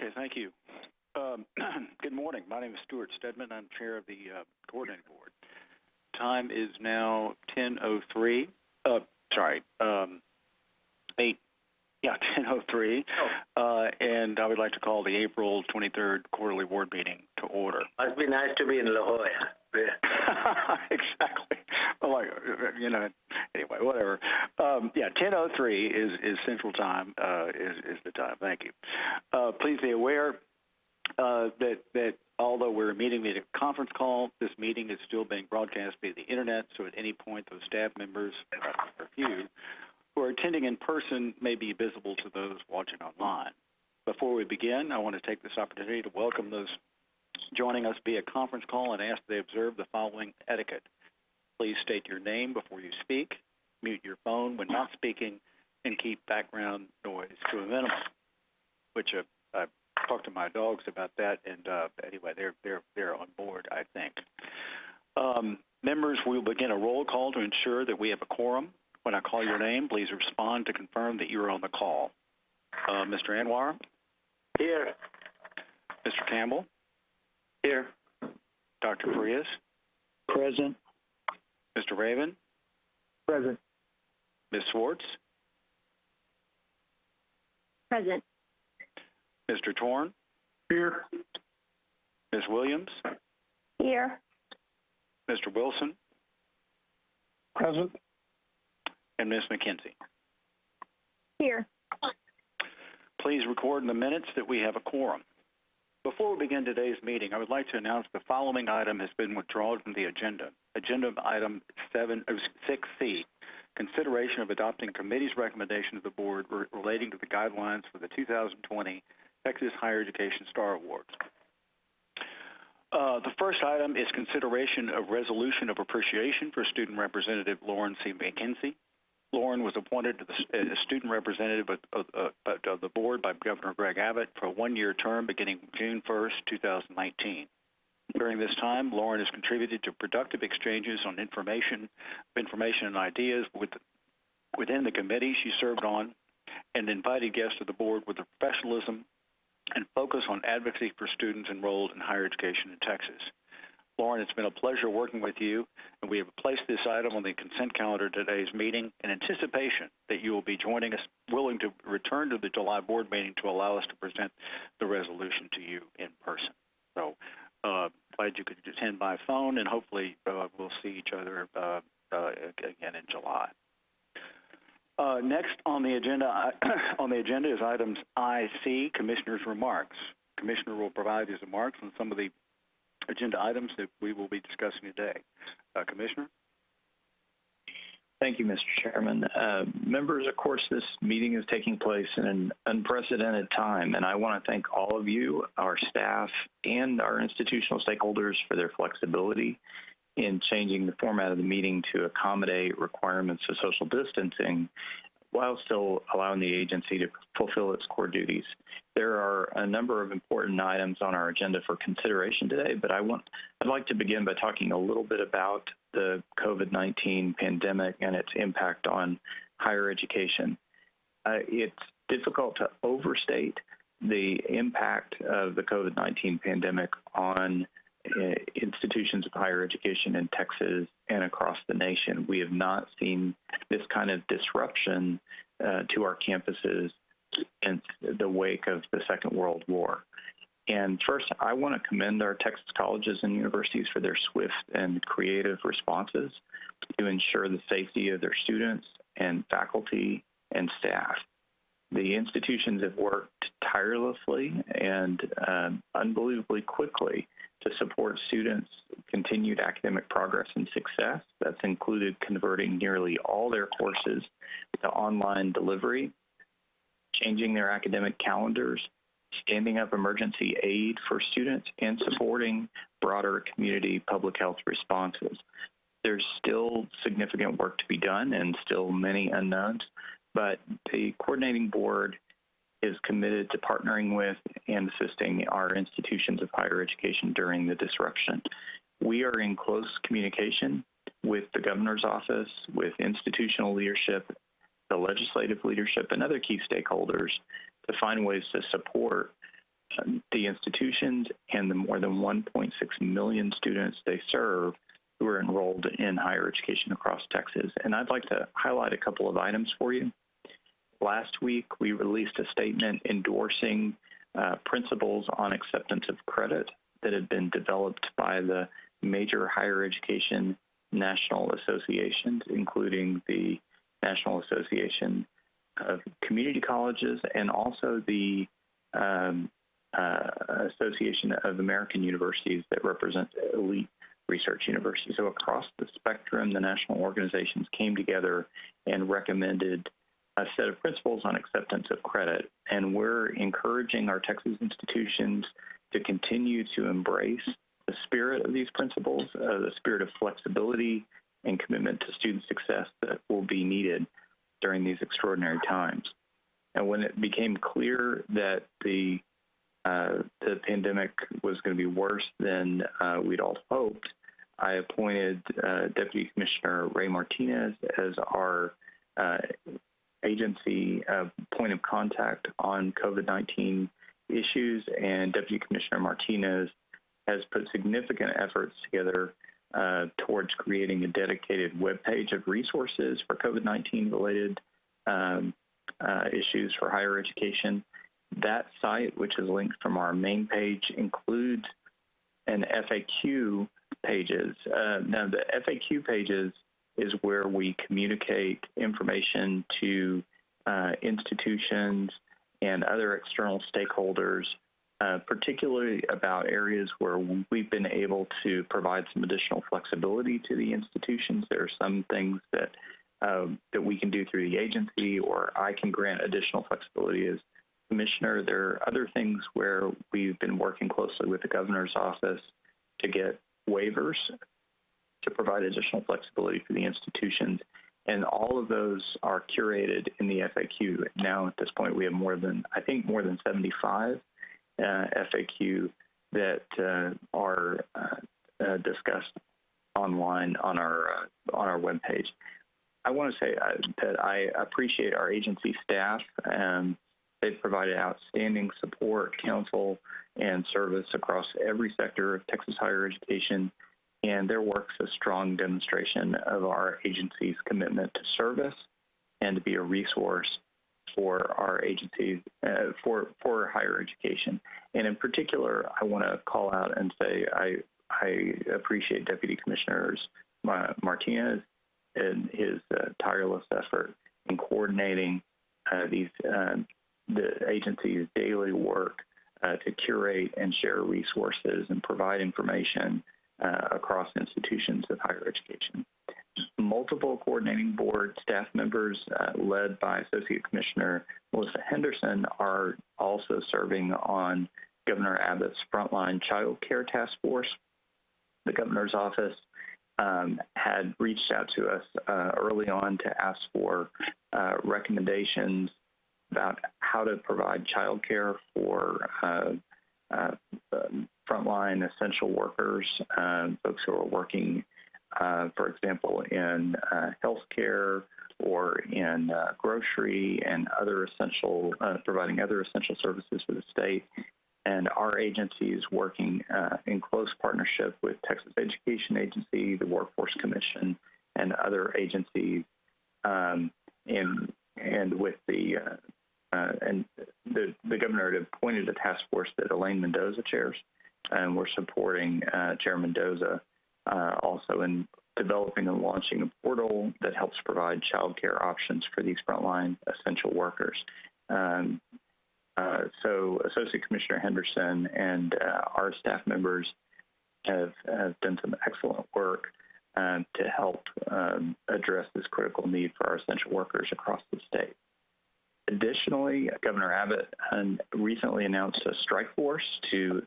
Okay, thank you. Good morning. My name is Stuart Stedman. I'm chair of the coordinating board. Time is now 10:03. 10:03. And I would like to call the April 23rd quarterly board meeting to order. Must be nice to be in La Jolla. Exactly. Well, anyway, whatever. 10:03 is Central Time, is the time. Thank you. Please be aware that although we're meeting via conference call, this meeting is still being broadcast via the internet, so at any point those staff members, or few, who are attending in person may be visible to those watching online. Before we begin, I want to take this opportunity to welcome those joining us via conference call and ask they observe the following etiquette. Please state your name before you speak, mute your phone when not speaking, and keep background noise to a minimum, which I've talked to my dogs about that, and anyway, they're on board, I think. Members, we will begin a roll call to ensure that we have a quorum. When I call your name, please respond to confirm that you are on the call. Mr. Anwar? Here. Mr. Campbell? Here. Dr. Frias? Present. Mr. Raven? Present. Ms. Swartz? Present. Mr. Torn? Here. Ms. Williams? Here. Mr. Wilson? Present. And Ms. McKenzie? Here. Please record in the minutes that we have a quorum. Before we begin today's meeting, I would like to announce the following item has been withdrawn from the agenda. Agenda item 6C, consideration of adopting committee's recommendation to the board relating to the guidelines for the 2020 Texas Higher Education Star Awards. The first item is consideration of resolution of appreciation for Student Representative Lauren C. McKenzie. Lauren was appointed to the student representative of the board by Governor Greg Abbott for a one-year term beginning June 1st, 2019. During this time, Lauren has contributed to productive exchanges on information and ideas within the committee she served on, and invited guests to the board with the professionalism and focus on advocacy for students enrolled in higher education in Texas. Lauren, it's been a pleasure working with you, and we have placed this item on the consent calendar today's meeting in anticipation that you will be joining us, willing to return to the July board meeting to allow us to present the resolution to you in person. So glad you could attend by phone, and hopefully we'll see each other again in July. Next on the agenda is items IC, Commissioner's remarks. Commissioner will provide his remarks on some of the agenda items that we will be discussing today. Commissioner? Thank you, Mr. Chairman. Members, of course, this meeting is taking place in an unprecedented time, and I want to thank all of you, our staff, and our institutional stakeholders for their flexibility in changing the format of the meeting to accommodate requirements of social distancing while still allowing the agency to fulfill its core duties. There are a number of important items on our agenda for consideration today, but I'd like to begin by talking a little bit about the COVID-19 pandemic and its impact on higher education. It's difficult to overstate the impact of the COVID-19 pandemic on institutions of higher education in Texas and across the nation. We have not seen this kind of disruption to our campuses in the wake of the Second World War. And first, I want to commend our Texas colleges and universities for their swift and creative responses to ensure the safety of their students and faculty and staff. The institutions have worked tirelessly and unbelievably quickly to support students' continued academic progress and success. That's included converting nearly all their courses to online delivery, changing their academic calendars, standing up emergency aid for students, and supporting broader community public health responses. There's still significant work to be done and still many unknowns, but the coordinating board is committed to partnering with and assisting our institutions of higher education during the disruption. We are in close communication with the governor's office, with institutional leadership, the legislative leadership, and other key stakeholders to find ways to support the institutions and the more than 1.6 million students they serve who are enrolled in higher education across Texas. And I'd like to highlight a couple of items for you. Last week, we released a statement endorsing principles on acceptance of credit that had been developed by the major higher education national associations, including the National Association of Community Colleges and also the Association of American Universities that represents elite research universities. So across the spectrum, the national organizations came together and recommended a set of principles on acceptance of credit. And we're encouraging our Texas institutions to continue to embrace the spirit of these principles, the spirit of flexibility and commitment to student success that will be needed during these extraordinary times. And when it became clear that the pandemic was going to be worse than we'd all hoped, I appointed Deputy Commissioner Ray Martinez as our agency point of contact on COVID-19 issues, and Deputy Commissioner Martinez has put significant efforts together towards creating a dedicated webpage of resources for COVID-19 related issues for higher education. That site, which is linked from our main page, includes an FAQ pages. Now, the FAQ pages is where we communicate information to institutions and other external stakeholders, particularly about areas where we've been able to provide some additional flexibility to the institutions. There are some things that we can do through the agency, or I can grant additional flexibility as commissioner. There are other things where we've been working closely with the governor's office to get waivers to provide additional flexibility for the institutions. And all of those are curated in the FAQ. Now, at this point, we have more than 75 FAQ that are discussed online on our webpage. I want to say that I appreciate our agency staff. They've provided outstanding support, counsel, and service across every sector of Texas higher education, and their work's a strong demonstration of our agency's commitment to service and to be a resource for our agencies, for higher education. And in particular, I want to call out and say I appreciate Deputy Commissioner Martinez and his tireless effort in coordinating the agency's daily work to curate and share resources and provide information across institutions of higher education. Multiple coordinating board staff members led by Associate Commissioner Melissa Henderson are also serving on Governor Abbott's Frontline Child Care Task Force. The governor's office had reached out to us early on to ask for recommendations about how to provide child care for frontline essential workers, folks who are working, for example, in healthcare or in grocery and other essential, providing other essential services for the state. And our agency is working in close partnership with Texas Education Agency, the Workforce Commission, and other agencies, and with the governor had appointed a task force that Elaine Mendoza chairs, and we're supporting Chair Mendoza also in developing and launching a portal that helps provide child care options for these frontline essential workers. So Associate Commissioner Henderson and our staff members have done some excellent work to help address this critical need for our essential workers across the state. Additionally, Governor Abbott recently announced a strike force to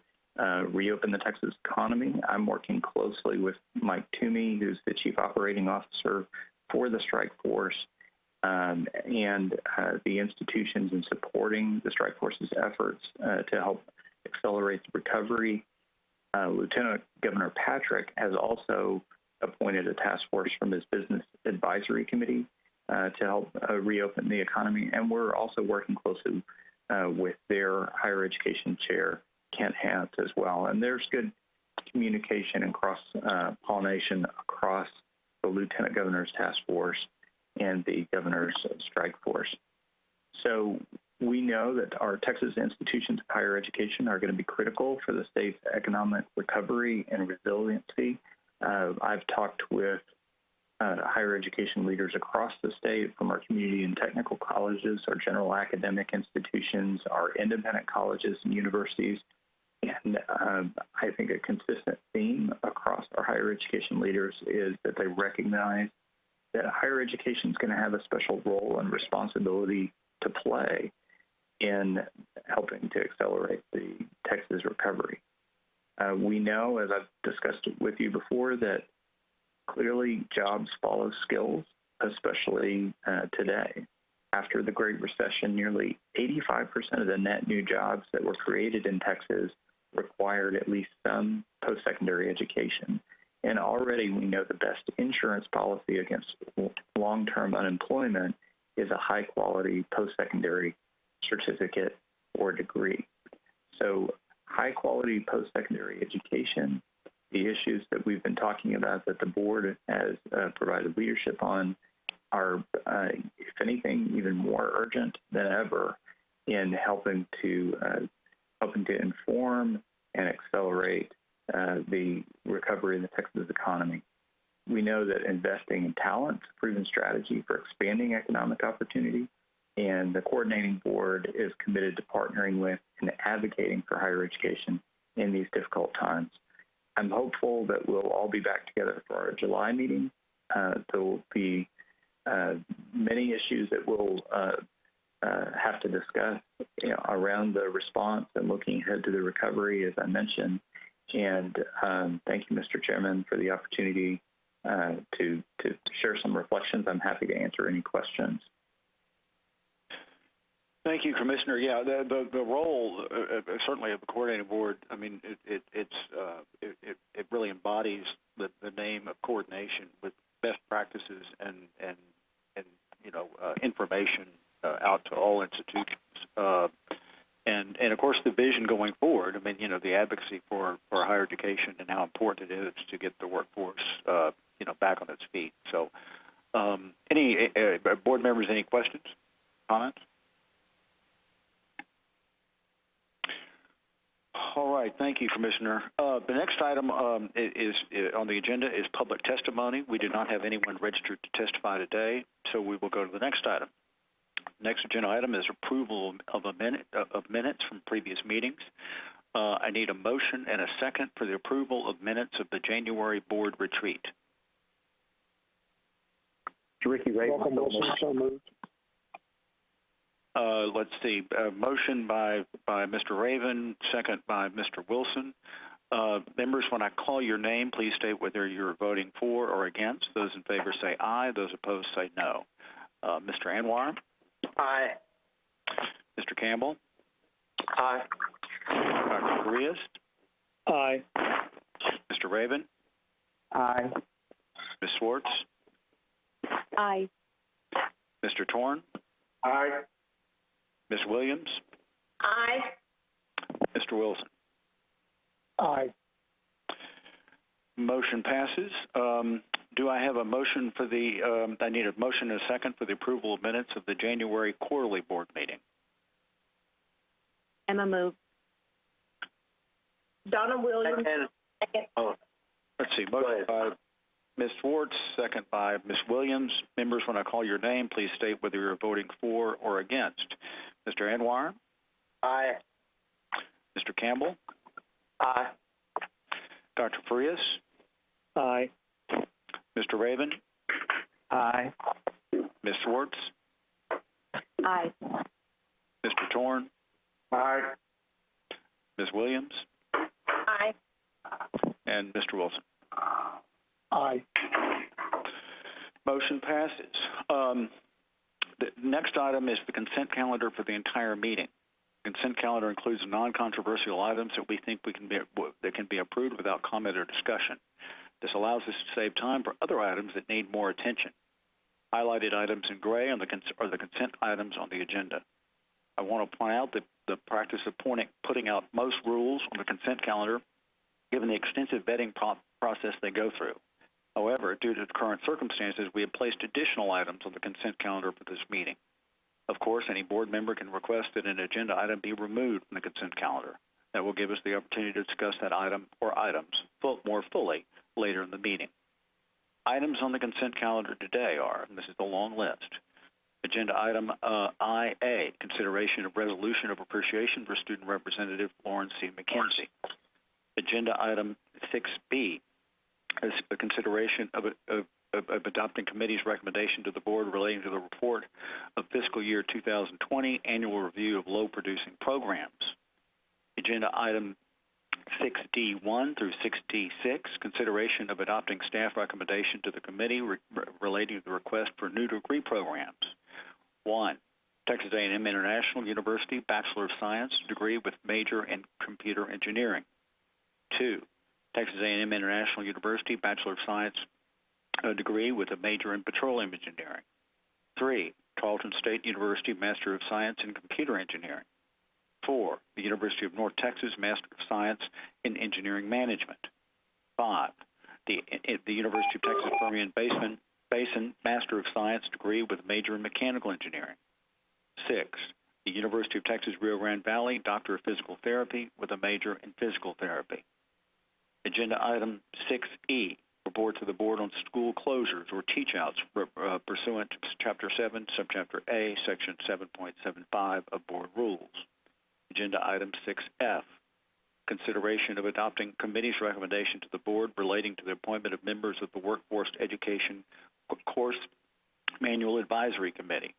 reopen the Texas economy. I'm working closely with Mike Toomey, who's the Chief Operating Officer for the strike force, and the institutions in supporting the strike force's efforts to help accelerate the recovery. Lieutenant Governor Patrick has also appointed a task force from his Business Advisory Committee to help reopen the economy, and we're also working closely with their higher education chair, Kent Hance as well. And there's good communication and cross-pollination across the Lieutenant Governor's Task Force and the Governor's Strike Force. So we know that our Texas institutions of higher education are going to be critical for the state's economic recovery and resiliency. I've talked with higher education leaders across the state, from our community and technical colleges, our general academic institutions, our independent colleges and universities. And I think a consistent theme across our higher education leaders is that they recognize that higher education is going to have a special role and responsibility to play in helping to accelerate the Texas recovery. We know, as I've discussed with you before, that clearly jobs follow skills, especially today. After the Great Recession, nearly 85% of the net new jobs that were created in Texas required at least some post-secondary education. And already we know the best insurance policy against long-term unemployment is a high-quality post-secondary certificate or degree. So high-quality post-secondary education, the issues that we've been talking about that the board has provided leadership on are, if anything, even more urgent than ever in helping to inform and accelerate the recovery of the Texas economy. We know that investing in talent is a proven strategy for expanding economic opportunity, and the coordinating board is committed to partnering with and advocating for higher education in these difficult times. I'm hopeful that we'll all be back together for our July meeting. There will be many issues that we'll have to discuss around the response and looking ahead to the recovery, as I mentioned. And thank you, Mr. Chairman, for the opportunity to share some reflections. I'm happy to answer any questions. Thank you, Commissioner. Yeah, the role certainly of the coordinating board. I mean, it really embodies the name of coordination with best practices and information out to all institutions. And of course, the vision going forward. I mean, the advocacy for higher education and how important it is to get the workforce, back on its feet. So, any board members, any questions, comments? All right, thank you, Commissioner. The next item is on the agenda is public testimony. We did not have anyone registered to testify today, so we will go to the next item. Next agenda item is approval of minutes from previous meetings. I need a motion and a second for the approval of minutes of the January board retreat. Ricky Ray. So moved. Let's see. Motion by Mr. Raven, second by Mr. Wilson. Members, when I call your name, please state whether you're voting for or against. Those in favor say aye. Those opposed say no. Mr. Anwar? Aye. Mr. Campbell? Aye. Dr. Farias? Aye. Mr. Raven? Aye. Ms. Swartz? Aye. Mr. Torn? Aye. Ms. Williams? Aye. Mr. Wilson? Aye. Motion passes. Do I have a motion for the, I need a motion and a second for the approval of minutes of the January quarterly board meeting. Emma move. Donna Williams. Second. Oh, Let's see, motion by Ms. Swartz, second by Ms. Williams. Members, when I call your name, please state whether you're voting for or against. Mr. Anwar? aye. Mr. Campbell? Aye. Dr. Farias? Aye. Mr. Raven? Aye. Ms. Swartz? Aye. Mr. Torn? Aye. Ms. Williams? Aye. And Mr. Wilson? Aye. Motion passes. The next item is the consent calendar for the entire meeting. The consent calendar includes non-controversial items that we think that can be approved without comment or discussion. This allows us to save time for other items that need more attention. Highlighted items in gray are the consent items on the agenda. I want to point out that the practice of putting out most rules on the consent calendar, given the extensive vetting process they go through. However, due to the current circumstances, we have placed additional items on the consent calendar for this meeting. Of course, any board member can request that an agenda item be removed from the consent calendar. That will give us the opportunity to discuss that item or items more fully later in the meeting. Items on the consent calendar today are, and this is a long list, agenda item IA, consideration of resolution of appreciation for Student Representative Lauren C. McKenzie. Agenda item 6B is a consideration of adopting committee's recommendation to the board relating to the report of fiscal year 2020 annual review of low-producing programs. Agenda item 6D1 through 6D6, consideration of adopting staff recommendation to the committee relating to the request for new degree programs. 1, Texas A&M International University Bachelor of Science degree with major in computer engineering. 2, Texas A&M International University Bachelor of Science degree with a major in petroleum engineering. 3, Tarleton State University Master of Science in Computer Engineering. 4, the University of North Texas Master of Science in Engineering Management. 5, the University of Texas Permian Basin Master of Science degree with major in Mechanical Engineering. 6, the University of Texas Rio Grande Valley Doctor of Physical Therapy with a major in Physical Therapy. Agenda item 6E, report to the board on school closures or teach-outs pursuant to Chapter 7, Subchapter A, Section 7.75 of Board Rules. Agenda item 6F, consideration of adopting committee's recommendation to the board relating to the appointment of members of the Workforce Education Course Manual Advisory Committee.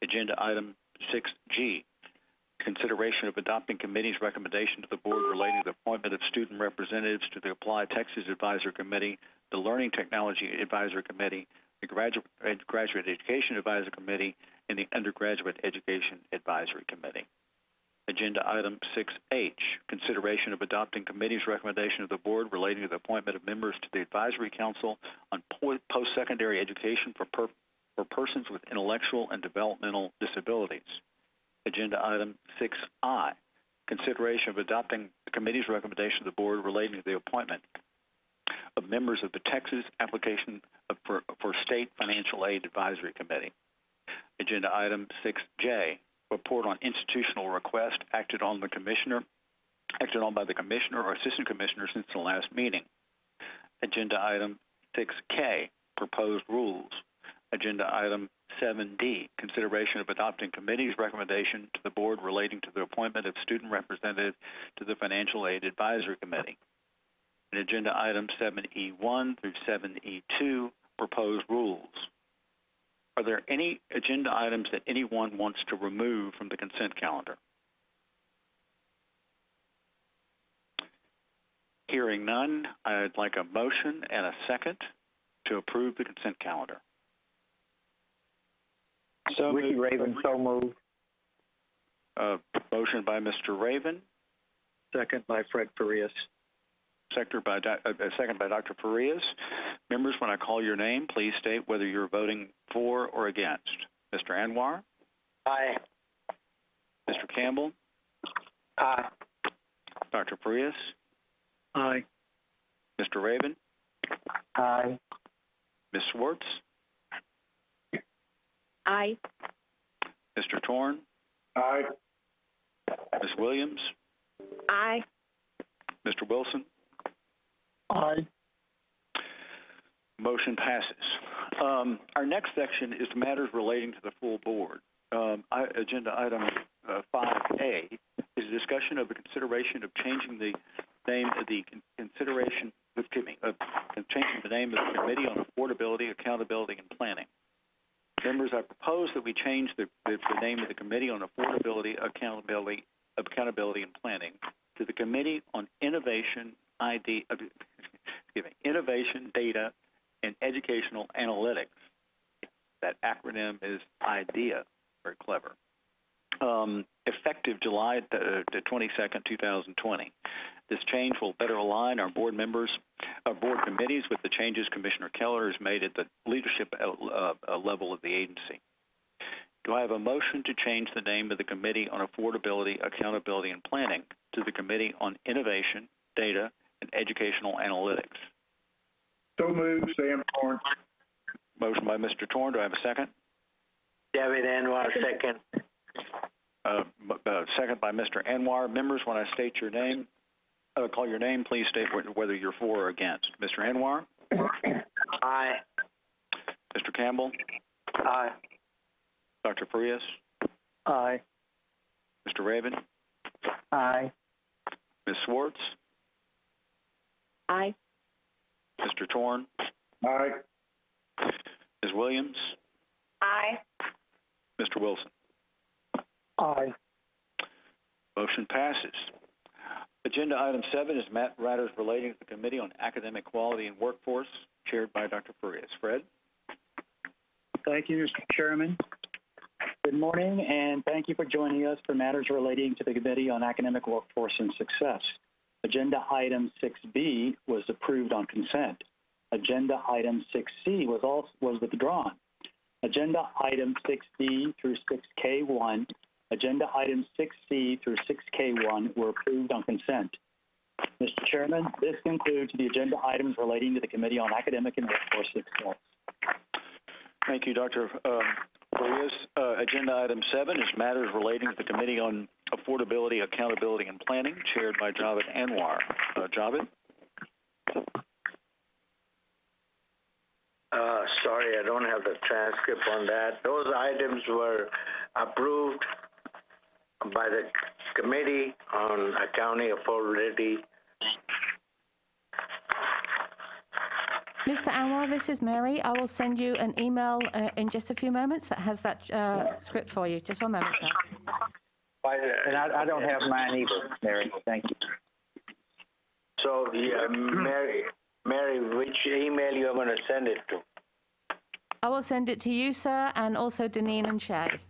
Agenda item 6G, consideration of adopting committee's recommendation to the board relating to the appointment of student representatives to the Applied Texas Advisory Committee, the Learning Technology Advisory Committee, the Graduate Education Advisory Committee, and the Undergraduate Education Advisory Committee. Agenda item 6H, consideration of adopting committee's recommendation of the board relating to the appointment of members to the Advisory Council on Post-Secondary Education for persons with intellectual and developmental disabilities. Agenda item 6I, consideration of adopting the committee's recommendation to the board relating to the appointment of members of the Texas Application for State Financial Aid Advisory Committee. Agenda item 6J, report on institutional request acted on by the commissioner or assistant commissioner since the last meeting. Agenda item 6K, proposed rules. Agenda item 7D, consideration of adopting committee's recommendation to the board relating to the appointment of student representative to the Financial Aid Advisory Committee. And agenda item 7E1 through 7E2, proposed rules. Are there any agenda items that anyone wants to remove from the consent calendar? Hearing none, I'd like a motion and a second to approve the consent calendar. So Ricky Raven, so moved. Motion by Mr. Raven. Second by Fred Farias. Second by Dr. Farias. Members, when I call your name, please state whether you're voting for or against. Mr. Anwar? Aye. Mr. Campbell? Aye. Dr. Farias? Aye. Mr. Raven? Aye. Ms. Swartz? Aye. Mr. Torn? Aye. Ms. Williams? Aye. Mr. Wilson? Aye. Motion passes. Our next section is matters relating to the full board. Agenda item 5A is a discussion of the consideration of changing the name of the changing the name of the Committee on Affordability, Accountability, and Planning. Members, I propose that we change the name of the Committee on Affordability, Accountability, and Planning to the Committee on Innovation, Innovation, Data, and Educational Analytics. That acronym is IDEA. Very clever. Effective July the 22nd, 2020. This change will better align our board committees with the changes Commissioner Keller has made at the leadership level of the agency. Do I have a motion to change the name of the Committee on Affordability, Accountability, and Planning to the Committee on Innovation, Data, and Educational Analytics? So moved, Sam Torrance. Motion by Mr. Torn. Do I have a second? David Anwar, second. Second by Mr. Anwar. Members, when I state your name, call your name, please state whether you're for or against. Mr. Anwar? Aye. Mr. Campbell? Aye. Dr. Farias? Aye. Mr. Raven? Aye. Ms. Swartz? Aye. Mr. Torn? Aye. Ms. Williams? Aye. Mr. Wilson? Aye. Motion passes. Agenda item 7 is matters relating to the Committee on Academic Quality and Workforce, chaired by Dr. Farias. Fred? Thank you, Mr. Chairman. Good morning, and thank you for joining us for matters relating to the Committee on Academic Workforce and Success. Agenda item 6B was approved on consent. Agenda item 6C was withdrawn. Agenda item 6D through 6K1, agenda items 6C through 6K1 were approved on consent. Mr. Chairman, this concludes the agenda items relating to the Committee on Academic and Workforce Success. Thank you, Dr. Farias. Agenda item 7 is matters relating to the Committee on Affordability, Accountability, and Planning, chaired by Javed Anwar. Javed? Sorry, I don't have the transcript on that. Those items were approved by the Committee on Accounting Affordability. Mr. Anwar, this is Mary. I will send you an email in just a few moments that has that script for you. Just one moment, sir. And I don't have mine either, Mary. Thank you. So, yeah, Mary, which email you are going to send it to? I will send it to you, sir, and also Deneen and Shay.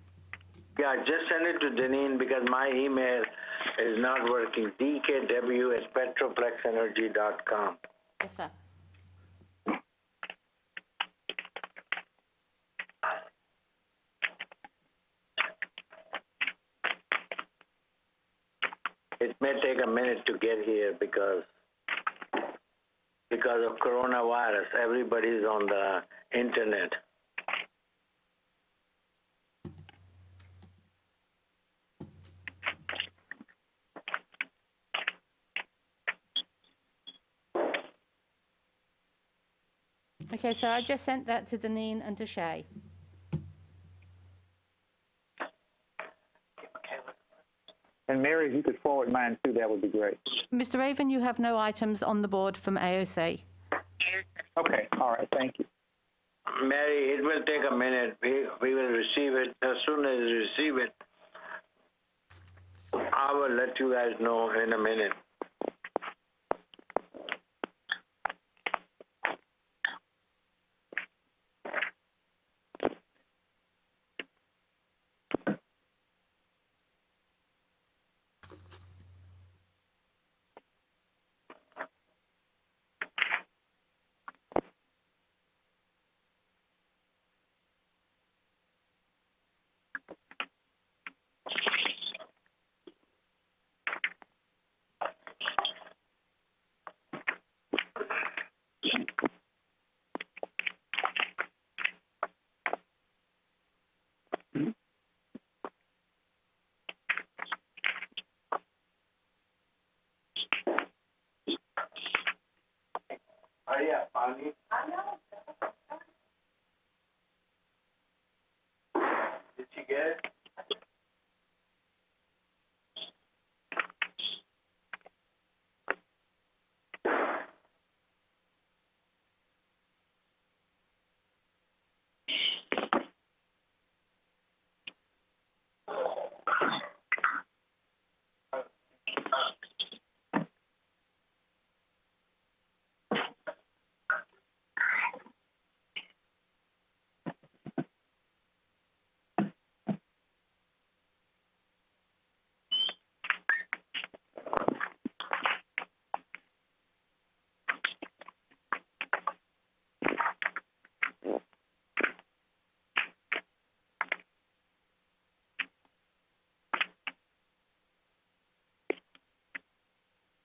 Yeah, just send it to Deneen because my email is not working. dkw@petroplexenergy.com. Yes, sir. It may take a minute to get here because of coronavirus. Everybody's on the internet. Okay, so I just sent that to Deneen and to Shay. And Mary, if you could forward mine too, that would be great. Mr. Raven, you have no items on the board from AOC. Okay. All right. Thank you. Mary, it will take a minute. We will receive it. As soon as we receive it, I will let you guys know in a minute. Hurry up, Bonnie. Did you get it?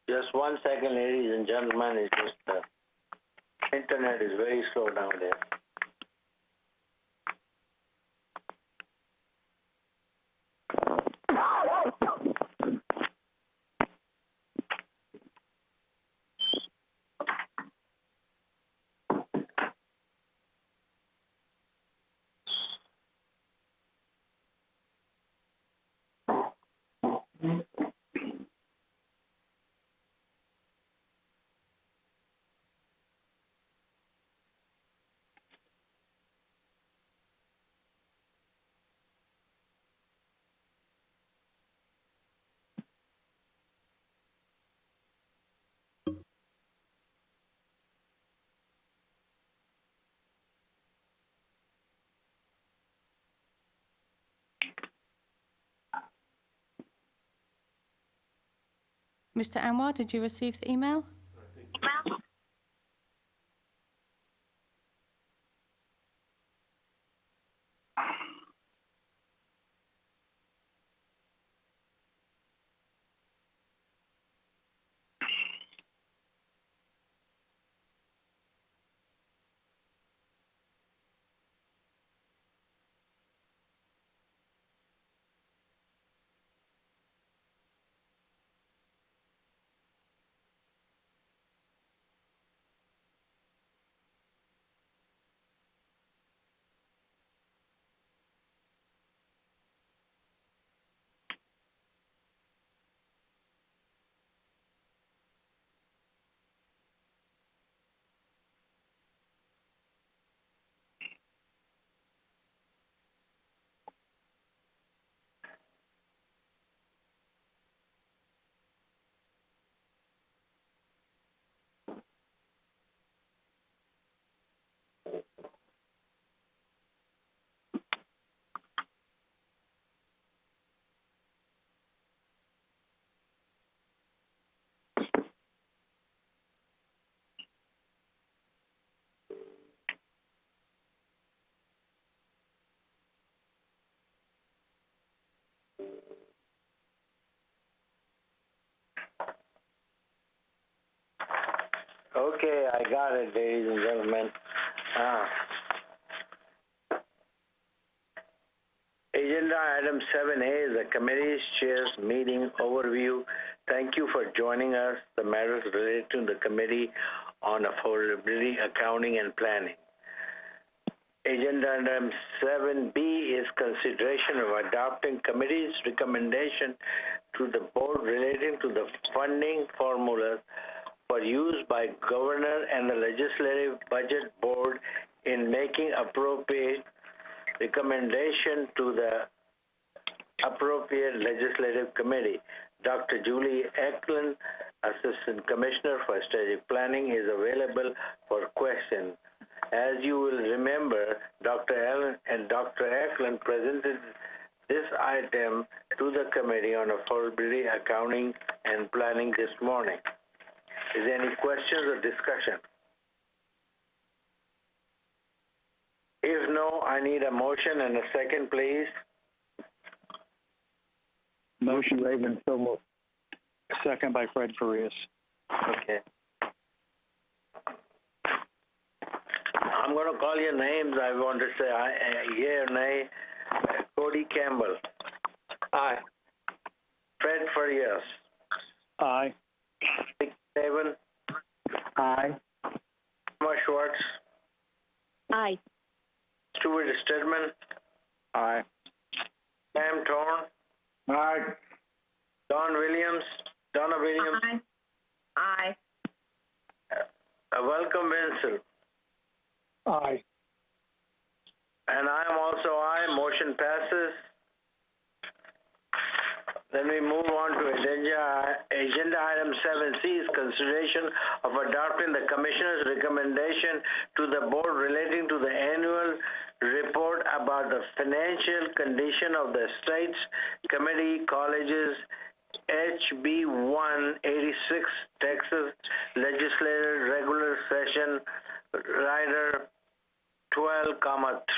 Just 1 second, ladies and gentlemen. It's just the internet is very slow nowadays. Mr. Anwar, did you receive the email? Okay, I got it, ladies and gentlemen. Agenda item 7A is the committee's chair's meeting overview. Thank you for joining us. The matters related to the Committee on Affordability, Accounting, and Planning. Agenda item 7B is consideration of adopting committee's recommendation to the board relating to the funding formulas for use by governor and the legislative budget board in making appropriate recommendation to the appropriate legislative committee. Dr. Julie Eklund, Assistant Commissioner for Strategic Planning, is available for questions. As you will remember, Dr. Allen and Dr. Eklund presented this item to the Committee on Affordability, Accounting, and Planning this morning. Is there any questions or discussion? If no, I need a motion and a second, please. Motion, Raven, so moved. Second by Fred Farias. Okay. I'm going to call your names. I want to say yea or nay. Cody Campbell. Aye. Fred Farias. Aye. Dick Saban. Aye. Thomas Schwartz. Aye. Stuart Stedman. Aye. Sam Thorne. Aye. Donna Williams. Aye. Aye. Welcome, Vincent. Aye. And I am also aye. Motion passes. Then we move on to agenda item 7C is consideration of adopting the Commissioner's recommendation to the board relating to the annual report about the financial condition of the state's community colleges, HB 186, Texas Legislative Regular Session, Rider 12,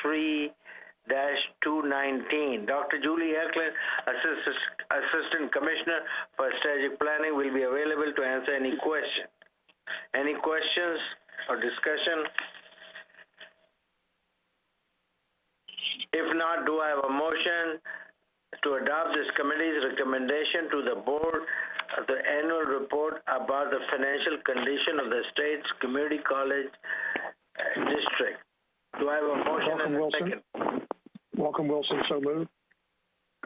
3, 219. Dr. Julie Eklund, Assistant Commissioner for Strategic Planning, will be available to answer any question. Any questions or discussion? If not, do I have a motion to adopt this committee's recommendation to the board of the annual report about the financial condition of the state's community college district? Do I have a motion and a second? Welcome, Wilson. So moved.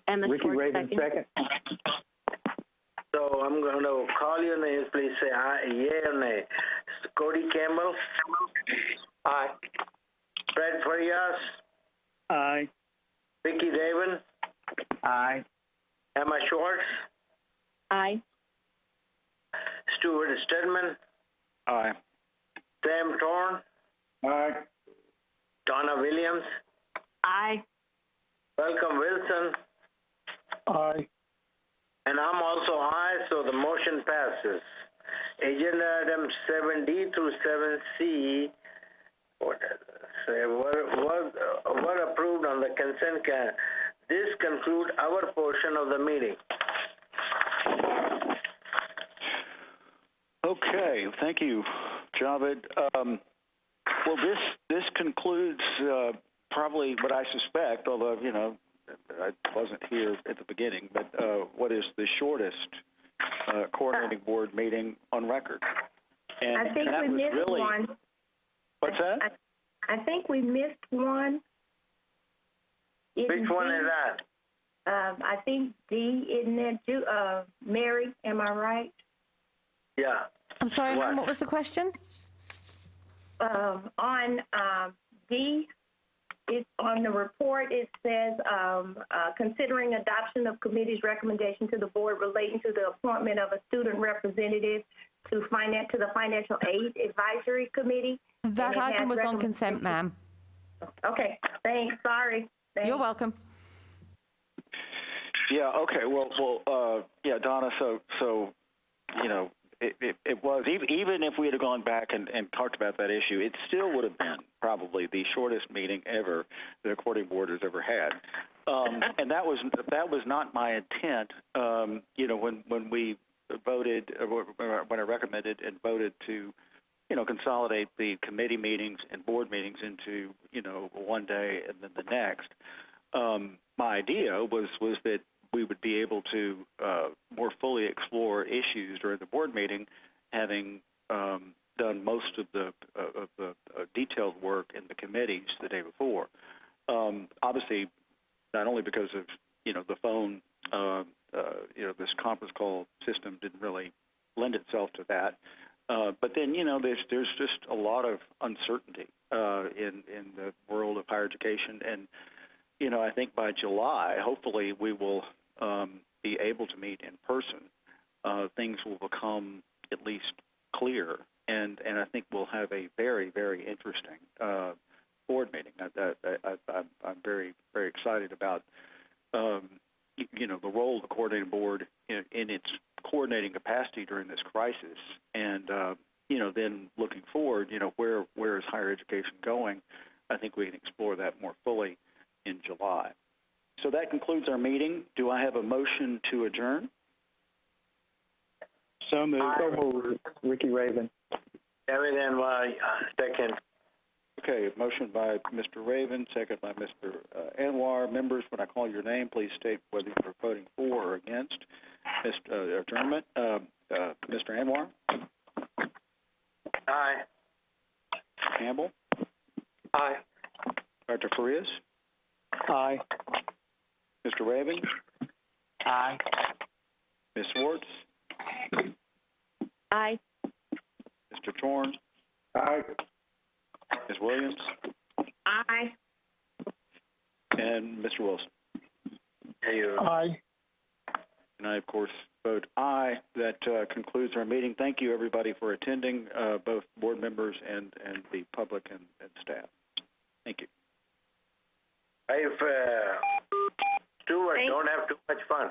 Emma Ricky Schwartz, Raven, second. So I'm going to call your names. Please say aye, yea or nay. Cody Campbell. Aye. Fred Farias. Aye. Ricky Raven. Aye. Emma Schwartz. Aye. Stuart Stedman. Aye. Sam Torn. Aye. Donna Williams. Aye. Welcome Wilson. Aye. And I'm also aye, so the motion passes. Agenda items 7D through 7C were approved on the consent calendar. This concludes our portion of the meeting. Okay, thank you, Javed. Well, this concludes probably what I suspect, although, you know, I wasn't here at the beginning, but what is the shortest coordinating board meeting on record. And I think that we was missed really, one. What's that? I think we missed one. Which one is that? I think D, isn't it? Mary, am I right? Yeah. I'm sorry, What? ma'am, what was the question? On D, it's on the report, it says, considering adoption of committee's recommendation to the board relating to the appointment of a student representative to the Financial Aid Advisory Committee. That item was on consent, ma'am. Okay, thanks, sorry. Thanks. You're welcome. Yeah, okay, well, yeah, Donna, so you know, it was, even if we had gone back and talked about that issue, it still would have been probably the shortest meeting ever the recording board has ever had. And that was not my intent, you know, when we voted, when I recommended and voted to, you know, consolidate the committee meetings and board meetings into, you know, one day and then the next. My idea was that we would be able to more fully explore issues during the board meeting, having done most of the detailed work in the committees the day before. Obviously, not only because of, you know, the phone, you know, this conference call system didn't really lend itself to that, but then, you know, there's just a lot of uncertainty in the world of higher education, and you know, I think by July, hopefully, we will be able to meet in person. Things will become at least clear, and I think we'll have a very, very interesting board meeting. I'm very, very excited about, you know, the role of the coordinating board in its coordinating capacity during this crisis, and you know, then looking forward, you know, where is higher education going? I think we can explore that more fully in July. So that concludes our meeting. Do I have a motion to adjourn? So moved. Ricky Raven. Everything, second. Okay, motion by Mr. Raven, second by Mr. Anwar. Members, when I call your name, please state whether you're voting for or against Mr. adjournment. Mr. Anwar? Aye. Campbell? Aye. Dr. Farias? Aye. Mr. Raven? Aye. Ms. Schwartz? Aye. Mr. Torn? Aye. Ms. Williams? Aye. And Mr. Wilson? Aye. And I, of course, vote aye. That concludes our meeting. Thank you, everybody, for attending, both board members and the public and staff. Thank you. If Stuart don't have too much fun.